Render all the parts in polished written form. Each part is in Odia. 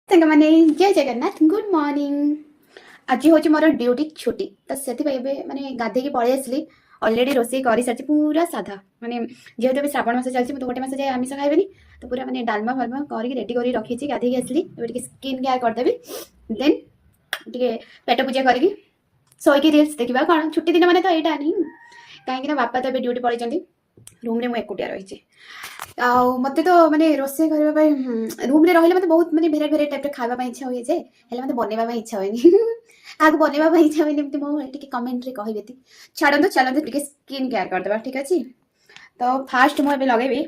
ସାଙ୍ଗମାନେ ଜୟ ଜଗନ୍ନାଥ ଗୁଡ୍ ମର୍ଣ୍ଣିଂ। ଆଜି ହେଉଛି ମୋର ଡ୍ୟୁଟି ଛୁଟି, ତ ସେଥିପାଇଁ ଏବେ ମାନେ ଗାଧେଇକି ପଳେଇ ଆସିଲି। ଅଲରେଡ଼ି ରୋଷେଇ କରିସାରିଛି ପୁରା ସାଧା, ମାନେ ଯେହେତୁ ଏବେ ଶ୍ରାବଣ ମାସ ଚାଲିଛି, ମୁଁ ତ ଗୋଟେ ମାସ ଯାଏ ଆମିଷ ଖାଇବିନି, ତ ପୁରା ମାନେ ଡାଲମା ଫାଲମା କରିକି ରେଡ଼ି କରି ରଖିଛି। ଗାଧେଇକି ଆସିଲି, ଏବେ ଟିକେ ସ୍କିନ୍ କେୟାର କରିଦେବି, ଦେନ୍ ଟିକେ ପେଟ ପୂଜା କରିକି ଶୋଇକି ରିଲ୍ସ ଦେଖିବା। କ'ଣ ଛୁଟି ଦିନ ମାନେ ତ ଏଇଟା ହିଁ, କାହିଁକିନା ବାପା ତ ଏବେ ଡ୍ୟୁଟି ପଳେଇଛନ୍ତି, ରୁମ୍ରେ ମୁଁ ଏକୁଟିଆ ରହିଛି। ଆଉ ମତେ ତ ମାନେ ରୋଷେଇ କରିବା ପାଇଁ ରୁମ୍ରେ ରହିଲେ ମତେ ବହୁତ ମାନେ ଭେରାଇଟି ଭେରାଇଟି ଟାଇପ୍ର ଖାଇବା ପାଇଁ ଇଚ୍ଛା ହୁଏ, ଯେ ହେଲେ ମତେ ବନେଇବା ପାଇଁ ଇଚ୍ଛା ହୁଏନି। କାହାକୁ ବନେଇବା ପାଇଁ ଇଚ୍ଛା ହୁଏନି ଏମିତି ମୁଁ ଟିକେ କମେଣ୍ଟରେ କହିବେ। ଛାଡ଼ନ୍ତୁ, ଚାଲନ୍ତୁ ଟିକେ ସ୍କିନ୍ କେୟାର କରିଦେବା, ଠିକ୍ ଅଛି। ତ ଫାଷ୍ଟ ମୁଁ ଏବେ ଲଗେଇବି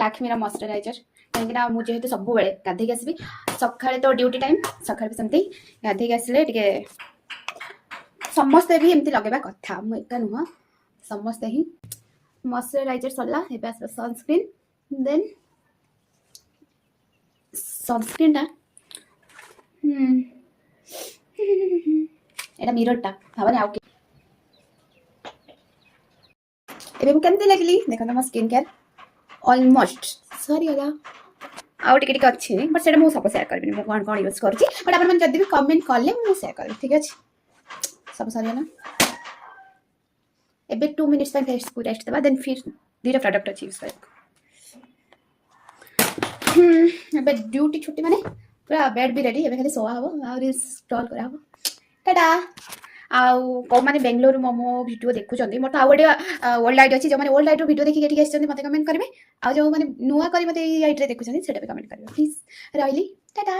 ଲାକ୍ମିର ମଶ୍ଚରାଇଜର, କାହିଁକିନା ମୁଁ ଯେହେତୁ ସବୁବେଳେ ଗାଧେଇକି ଆସିବି, ସକାଳେ ତ ଡ୍ୟୁଟି ଟାଇମ୍, ସକାଳେ ବି ସେମିତି ଗାଧେଇକି ଆସିଲେ ଟିକେ ସମସ୍ତେ ବି ଏମିତି ଲଗେଇବା କଥା, ମୁଁ ଏକା ନୁହଁ, ସମସ୍ତେ ହିଁ। ମଶ୍ଚରାଇଜର ସରିଲା, ଏବେ ଆସିବ ସନସ୍କ୍ରିନ୍। ଦେନ୍ ସନସ୍କ୍ରିନ୍ଟା ଏଇଟା ମିରରଟା ଭାବନି ଆଉ ଏବେ ମୁଁ କେମିତି ଲାଗିଲି ଦେଖନ୍ତୁ। ମୋ ସ୍କିନ୍ କେୟାର ଅଲମୋଷ୍ଟ ସରିଗଲା, ଆଉ ଟିକେ ଟିକେ ଅଛି, ବଟ୍ ସେଇଟା ମୁଁ ସବୁ ସେୟାର କରିବିନି ମୁଁ କ'ଣ କ'ଣ ୟୁଜ୍ କରୁଛି। ବଟ୍ ଆପଣମାନେ ଯଦି ବି କମେଣ୍ଟ କଲେ ମୁଁ ସେୟାର କରିବି, ଠିକ୍ ଅଛି। ସବୁ ସରିଗଲା, ଏବେ 2 ମିନିଟ୍ସ ପାଇଁ ଫେସ୍କୁ ରେଷ୍ଟ ଦେବା, ଦେନ୍ ଫିର୍ ଦୁଇଟା ପ୍ରଡକ୍ଟ ଅଛି ୟୁଜ୍ କରିବାକୁ। ଏବେ ଡ୍ୟୁଟି ଛୁଟି ମାନେ ପୁରା ବେଡ୍ ବି ରେଡ଼ି, ଏବେ ଖାଲି ଶୋଆ ହବ ଆଉ ରିଲ୍ସ ସ୍କ୍ରଲ୍ କରାହବ। ଟାଟା। ଆଉ କେଉଁମାନେ ବେଙ୍ଗଲୋର ମୋମୋ ଭିଡ଼ିଓ ଦେଖୁଛନ୍ତି, ମୋର ତ ଆଉ ଗୋଟେ ଓଲ୍ଡ ଆଇଡି ଅଛି, ଯେଉଁମାନେ ଓଲ୍ଡ ଆଇଡିରୁ ଭିଡ଼ିଓ ଦେଖିକି ଏଠିକି ଆସିଛନ୍ତି ମୋତେ କମେଣ୍ଟ କରିବେ, ଆଉ ଯେଉଁମାନେ ନୂଆ କରି ମୋତେ ଏଇ ଆଇଡିରେ ଦେଖୁଛନ୍ତି ସେଇଟା ବି କମେଣ୍ଟ କରିବେ ପ୍ଲିଜ୍। ରହିଲି, ଟାଟା।